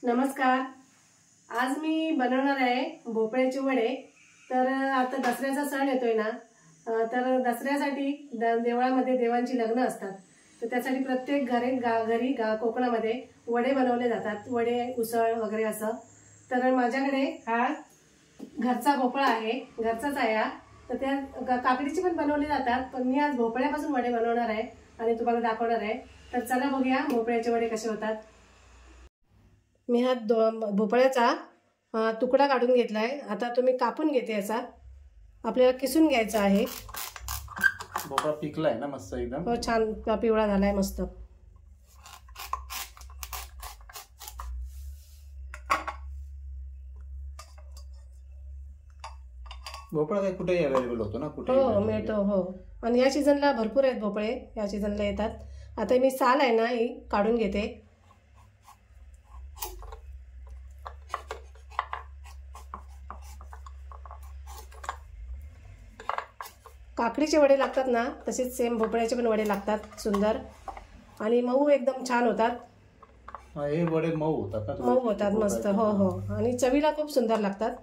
नमस्कार। आज मी बनवणार आहे भोपळ्याचे वडे। तर आता दसऱ्याचा सण येतोय ना, तर दसऱ्यासाठी देवळामध्ये देवांची लग्न असतात, तर त्यासाठी प्रत्येक घरी कोकणामध्ये वडे बनवले जातात। वडे, उसळ वगैरे असं। तर माझ्याकडे हा घरचा भोपळा आहे, घरचाच आहे हा। तर त्या काकडीची पण बनवली जातात, पण मी आज भोपळ्यापासून वडे बनवणार आहे आणि तुम्हाला दाखवणार आहे। तर चला बघूया भोपळ्याचे वडे कसे होतात। मी हा भोपळ्याचा तुकडा काढून घेतलाय। आता तुम्ही कापून घेते, याचा आपल्याला किसून घ्यायचा आहे। भोपळा पिकलाय ना मस्त एकदम, हो छान पिवळा झालाय मस्त। भोपळा काय कुठेही अवेलेबल होतो ना, कुठे हो मिळतो। हो, आणि या सीझनला भरपूर आहेत भोपळे, या सीझनला येतात। आता मी साल आहे ना ही काढून घेते। काकडीचे वडे लागतात ना, तसेच सेम भोपळ्याचे पण वडे लागतात, सुंदर आणि मऊ एकदम छान होतात। हे वडे मऊ होतात ना, मऊ होतात मस्त। हो हो, आणि चवीला खूप सुंदर लागतात।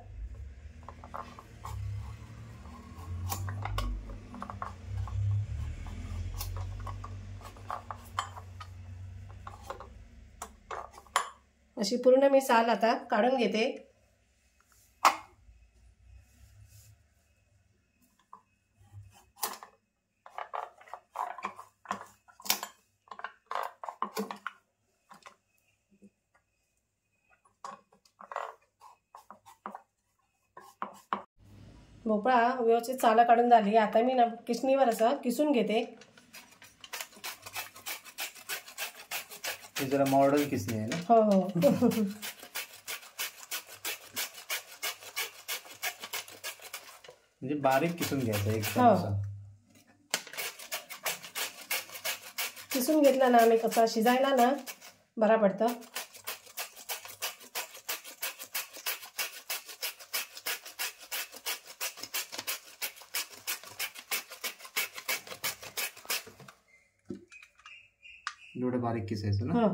अशी पूर्ण मी साल आता काढून घेते। भोपळा व्यवस्थित सालं काढून झाली। आता मी ना किसणीवर असं किसून घेते। हे जरा मॉडर्न किसणी आहे ना। हो हो म्हणजे बारीक किसून घ्यायचं एकदम असं। किसून घेतला ना आम्ही कसा शिजायला ना बरा पडतं। एवढं बारीक किसायचं ना। हो,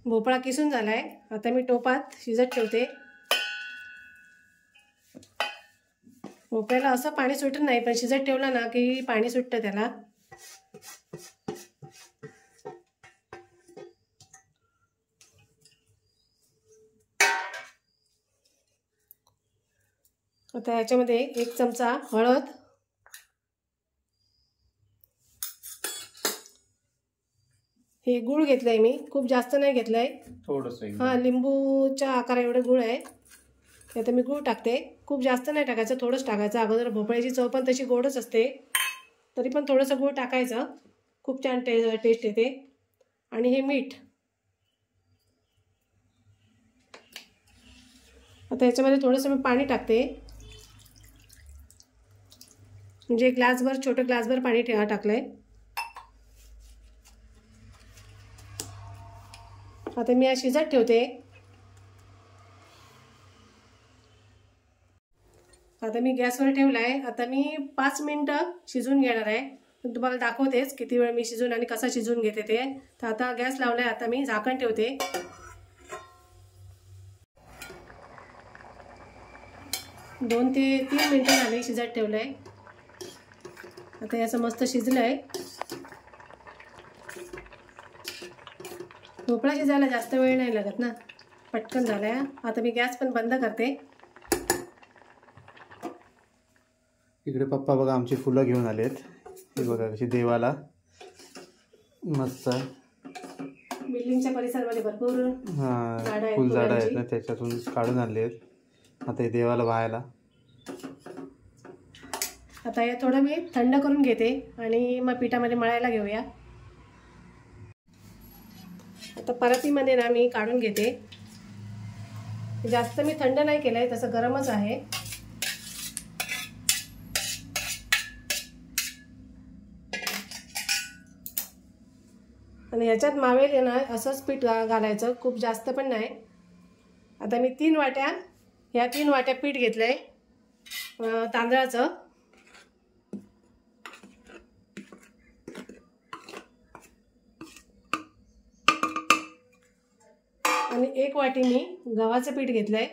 भोपळा किसून झालाय। आता मी टोपात शिजत ठेवते। भोपळ्याला असं पाणी सुटत नाही, पण शिजत ठेवला ना की पाणी सुटतं त्याला। आता ह्याच्यामध्ये 1 चमचा हळद, हे गूळ घेतलंय मी, खूप जास्त नाही घेतलंय, थोडंसं। हा लिंबूच्या आकारा एवढं गूळ आहे। आता मी गूळ टाकते, खूप जास्त नाही टाकायचं, थोडंच टाकायचं। अगोदर भोपळ्याची चव पण तशी गोडच असते, तरी पण थोडंसं गूळ टाकायचं, खूप छान टेस्ट येते। आणि हे मीठ आता याच्यामध्ये थोडंसं मी पाणी टाकते, म्हणजे ग्लासभर, छोटं ग्लासभर पाणी टाकलंय। आता मी शिजत ठेवते। आता मी गॅसवर ठेवलाय। आता मी 5 मिनिटं शिजून घेणार आहे। तुम्हाला दाखवतेच किती वेळ मी शिजून आणि कसा शिजून घेते ते। तर आता गॅस लावलाय, आता मी झाकण ठेवते। 2 ते 3 मिनिटं झाले शिजत ठेवलंय। आता याचं मस्त शिजलंय। भोपळा शिजायला जास्त वेळ नाही लागत ना, पटकन झालाय। आता मी गॅस पण बंद करते। इकडे पप्पा बघा आमची फुलं घेऊन आलेत। हे बघा कशी देवाला मस्त बिल्डिंगच्या परिसरामध्ये भरपूर फुलझाडं आहेत ना, त्याच्यातून काढून आणलेत। आता हे देवाला वाहायला। आता हे थोडं मी थंड करून घेते आणि मग पिठामध्ये मळायला घेऊया। आता परातीमध्ये ना मी काढून घेते। जास्त मी थंड नाही केलंय, तसं गरमच आहे। याच्यात मावेल आहे ना असंच पीठ घालायचं, खूप जास्त पण नाही. आता मी 3 वाट्या, ह्या 3 वाट्या पीठ घेतलंय तांदळाचं. आणि 1 वाटी मी गव्हाचं पीठ घेतलंय.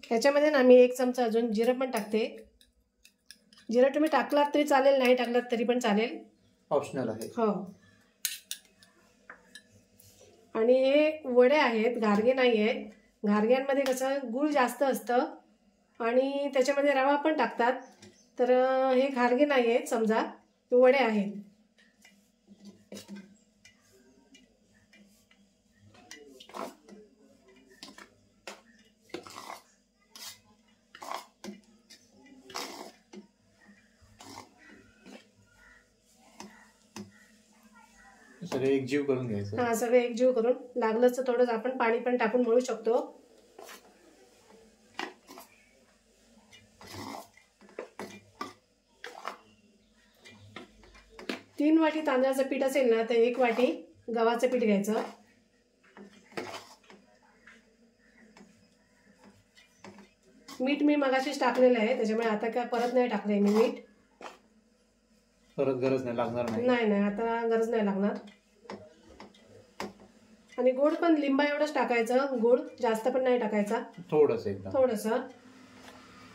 ह्याच्यामध्ये ना मी 1 चमचा अजून जिरं पण टाकते. जिरं तुम्ही टाकलात तरी चालेल, नाही टाकलात तरी पण चालेल, ऑप्शनल आहे. हो. आणि हे वडे आहेत, घारगे नाही आहेत. घारग्यांमध्ये कसं गूळ जास्त असतं आणि त्याच्यामध्ये रवा पण टाकतात. तर हे घारगे नाही आहेत, समजा वडे आहेत. सगळे एकजीव करून घ्यायचं. हां, सगळे एकजीव करून, लागलंच तर थोडंच आपण पाणी पण टाकून मळू शकतो. तीन वाटी तांदळाचं पीठ असेल ना तर 1 वाटी गव्हाचं पीठ घ्यायचं. मीठ मी मगाशीच टाकलेलं आहे, त्याच्यामुळे आता काय परत नाही टाकलंय मी मीठ. परत गरज नाही लागणार. नाही, आता गरज नाही लागणार. आणि गोड पण लिंबा एवढंच टाकायचं, गोड जास्त पण नाही टाकायचा, थोडंसं एकदम थोडंसं.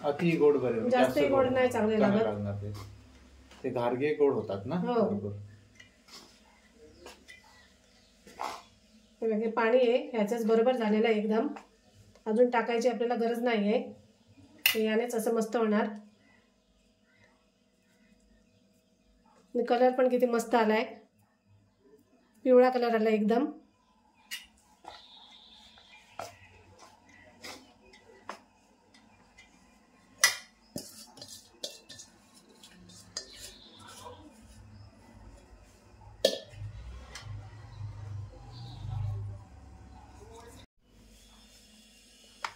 अति गोड बरं, जास्त गोड नाही चांगले लागत. ते घारगे गोड होतात ना. हो. हे पाणी आहे ह्याचंच बरोबर झालेलं आहे एकदम, अजून टाकायची आपल्याला गरज नाही आहे. यानेच असं मस्त होणार. कलर पण किती मस्त आलाय, पिवळा कलर आला एकदम.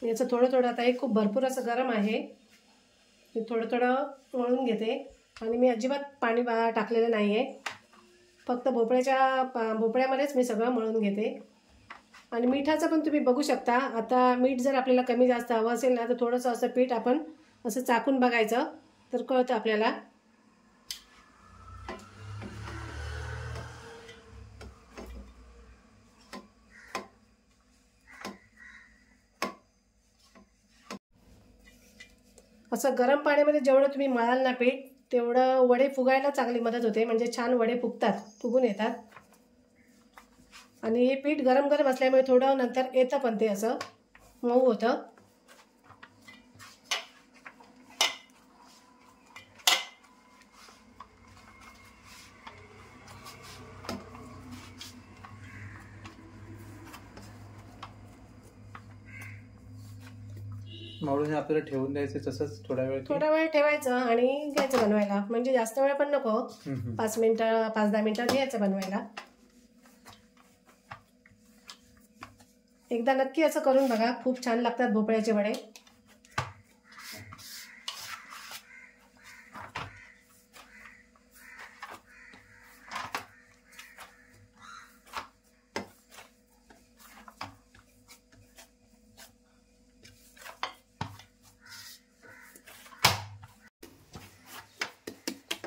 याचं थोडं थोडं, आता हे खूप भरपूर असं गरम आहे, मी थोडं थोडं मळून घेते. आणि मी अजिबात पाणी टाकलेलं नाही आहे, फक्त भोपळ्यामध्येच मी सगळं मळून घेते. आणि मिठाचं पण तुम्ही बघू शकता. आता मीठ जर आपल्याला कमी जास्त हवं असेल ना तर थोडंसं असं पीठ आपण असं चाकून बघायचं तर कळतं आपल्याला. असं गरम पाण्यामध्ये जेवढं तुम्ही मळाल ना पीठ, तेवढं वडे फुगायला चांगली मदत होते, म्हणजे छान वडे फुगून येतात. आणि हे पीठ गरम गरम असल्यामुळे थोडं नंतर येतं पण ते असं मऊ होतं. मळून आपल्याला ठेवून द्यायचं तसंच थोडा वेळ ठेवायचं आणि घ्यायचं बनवायला. म्हणजे जास्त वेळ पण नको, 5-10 मिनिटात घ्यायचं बनवायला. एकदा नक्की असं करून बघा, खूप छान लागतात भोपळ्याचे वडे.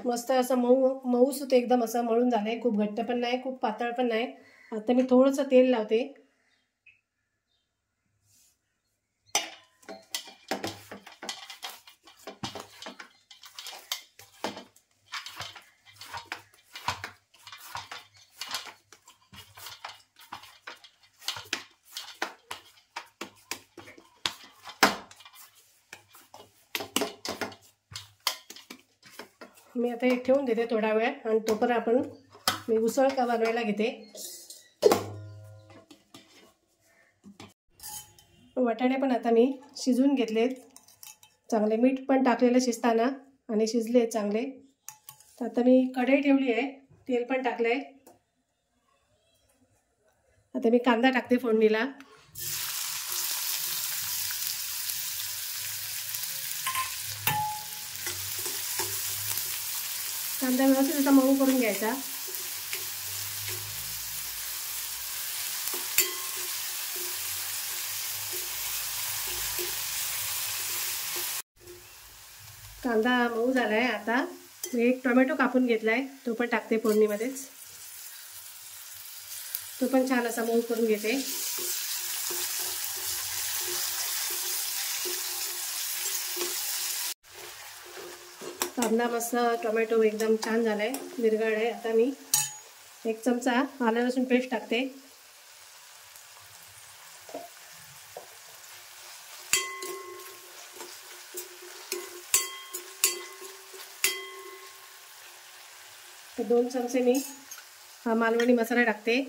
मस्त असं मऊसूत एकदम असं मळून झालंय. खूप घट्ट पण नाही, खूप पातळ पण नाही. आता मी थोडंसं तेल लावते. मी आता हे ठेवून देते थोडा वेळ, आणि तोपर्यंत मी उसळ का बनवायला घेते. वाटाणे पण आता मी शिजवून घेतलेत चांगले, मीठ पण टाकलेलं शिजताना आणि शिजले चांगले. तर आता मी कढई ठेवली आहे, तेल पण टाकलं आहे. आता मी कांदा टाकते फोडणीला. कांदा व्यवस्थित असा मऊ करून घ्यायचा. कांदा मऊ झालाय. आता मी एक टोमॅटो कापून घेतलाय, तो पण टाकते फोडणीमध्येच. तो पण छान असा मऊ करून घेते. कांदा मस्त, टोमॅटो एकदम छान झालाय, विरघळ आहे. आता मी 1 चमचा आलं लसूण पेस्ट टाकते. तर 2 चमचे मी हा मालवणी मसाला टाकते.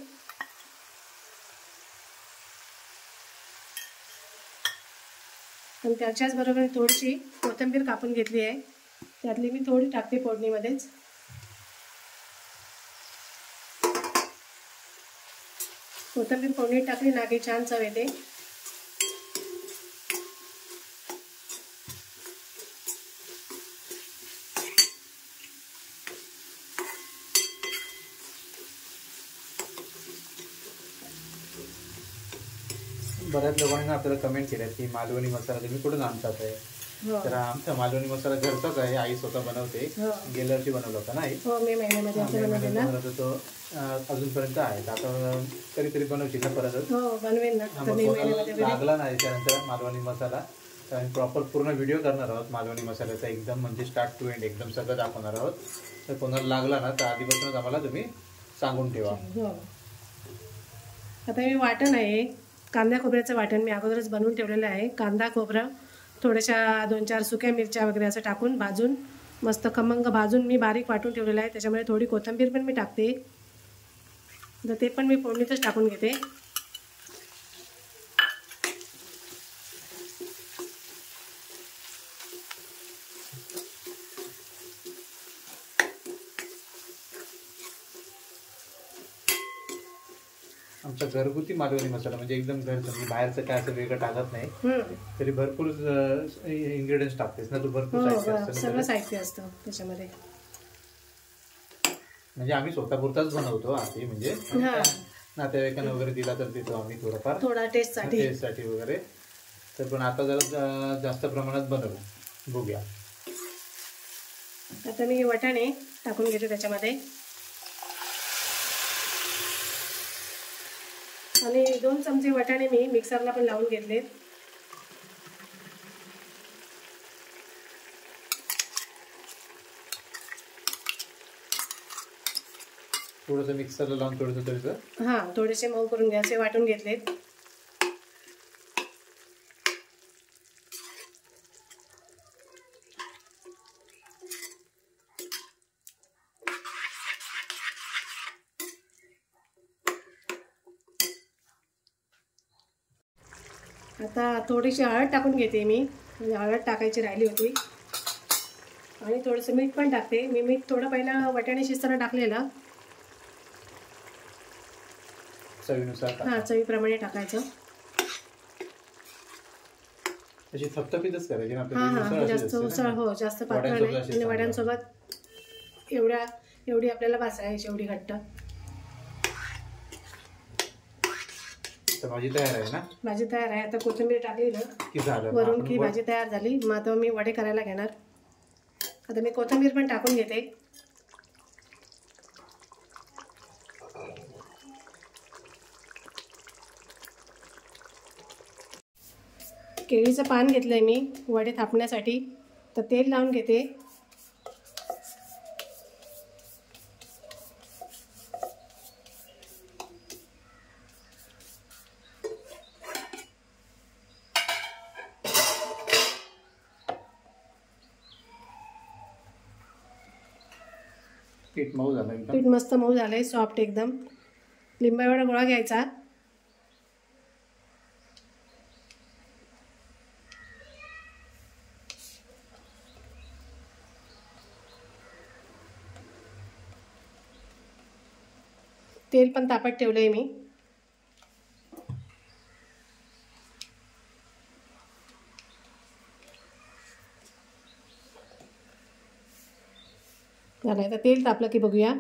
आणि त्याच्याच बरोबर थोडीशी कोथिंबीर कापून घेतली आहे, त्यातली मी थोडी टाकते फोडणीमध्येच. कोथिंबीर फोडणीत टाकली ना की छान चव येते. बऱ्याच लोकांनी आपल्याला कमेंट केल्या की मालवणी मसाला तुम्ही कुठून आणतात आहे. तर आमचा मालवणी मसाला घरचाच आहे, आई स्वतः बनवते. गेल्या वर्षी बनवला होता ना आई? हो, मे महिन्यामध्ये बनवला तो अजूनपर्यंत आहे. आता कधीतरी बनवची ना परत? हो, बनवेन ना. लागला नाही त्यानंतर मालवणी मसाला. तर आम्ही प्रॉपर पूर्ण व्हिडिओ करणार आहोत मालवणी मसाल्याचा, एकदम म्हणजे स्टार्ट टू एंड एकदम सगळं दाखवणार आहोत. तर कोणाला लागला ना तर आधीपासूनच आम्हाला तुम्ही सांगून ठेवा. आता मी वाटण आहे, कांदा खोबऱ्याचं वाटण मी अगोदरच बनवून ठेवलेलं आहे. कांदा खोबरं, थोड्याशा 2-4 सुक्या मिरच्या वगैरे असं टाकून भाजून मस्त खमंग भाजून मी बारीक वाटून ठेवलेलं आहे. त्याच्यामध्ये थोडी कोथिंबीर पण मी टाकते. तर ते पण मी फोडणीतच टाकून घेते. आमचा घरगुती मालवणी मसाला म्हणजे एकदम घरचं, म्हणजे बाहेरचं काय असं वेगळं टाकत नाही. तरी भरपूर इन्ग्रेडियंट्स टाकतेस ना तू? भरपूर सगळं साहित्य असतं त्याच्यामध्ये. म्हणजे आम्ही स्वतःपुरताच बनवतो आधी, म्हणजे नातेवाईकांना वगैरे दिला तर देतो आम्ही थोडाफार, थोडा टेस्टसाठी वगैरे. तर पण आता जरा जास्त प्रमाणात बनवलं, बघूया. आता मी वाटाणे टाकून घेते त्याच्यामध्ये आणि 2 चमचे वाटाणे मी मिक्सरला पण लावून घेतले. थोडंसं मिक्सरला लावून थोडेसे मऊ करून घ्यायचे, वाटून घेतलेत. आता थोडीशी हळद टाकून घेते मी, म्हणजे हळद टाकायची राहिली होती. आणि थोडंसं मीठ पण टाकते मी. मीठ थोडं पहिला वाटाणे शिजताना टाकलेलं. चवीप्रमाणे टाकायचं. अशी थपथपीतच करायची. जास्त उसळ, हो, जास्त पातळ नाही. आणि वड्यांसोबत एवढी आपल्याला भाजायची, एवढी घट्ट. भाजी तयार आहे ना? भाजी तयार आहे. आता कोथिंबीर टाकली ना वरून की भाजी तयार झाली. मग आता मी वडे करायला घेणार. आता मी कोथिंबीर पण टाकून घेते. केळीचं पान घेतलंय मी वडे थापण्यासाठी. तर तेल लावून घेते. पीठ मऊ झालं, पीठ मस्त मऊ झालंय, सॉफ्ट एकदम. लिंबा एवढा गोळा घ्यायचा. तेल पण तापत ठेवलंय मी. झालं आता तेल तापलं की बघूया.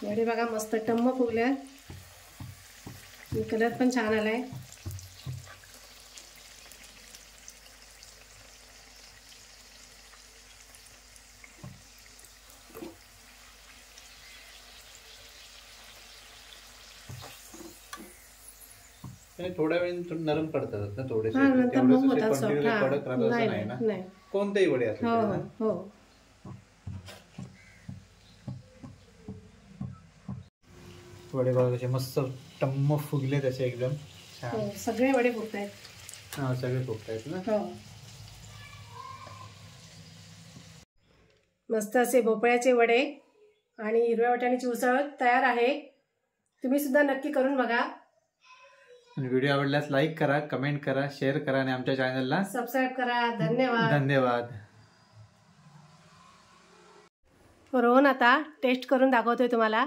वडे बघा मस्त टम्म फुगल्या. कलर पण छान आलाय. थोड्या वेळ नरम पडतात ना थोडेसे. नंतर मग होतात सॉफ्ट. कडक राहत नाही ना. नाही कोणतेही वडे असले हो ना. हो. वडे बघा कसे मस्त टम्म फुगले तसे एकदम छान. सगळे वडे फुगतायत. हा सगळे फुगतायत ना. हो मस्त असे भोपळ्याचे वडे आणि हिरव्या वाटाण्याची उसळ तयार आहे. तुम्ही सुद्धा नक्की करून बघा. व्हिडिओ आवडल्यास लाईक करा, कमेंट करा, शेअर करा आणि आमच्या चॅनलला सबस्क्राईब करा. धन्यवाद. धन्यवाद. रोहन आता टेस्ट करून दाखवतोय तुम्हाला.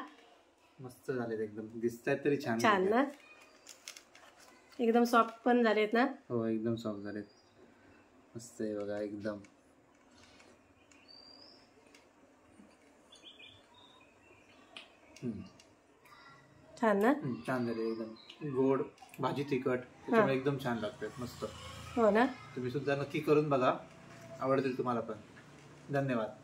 मस्त झालेत एकदम. दिसतायत तरी छान. छान ना. एकदम सॉफ्ट पण झालेत ना. हो एकदम सॉफ्ट झालेत. मस्त आहे बघा एकदम. छान ना. छान झाले एकदम. गोड भाजी तिखट त्याच्यामुळे एकदम छान लागतात. मस्त. हो ना. तुम्ही सुद्धा नक्की करून बघा. आवडतील तुम्हाला पण. धन्यवाद.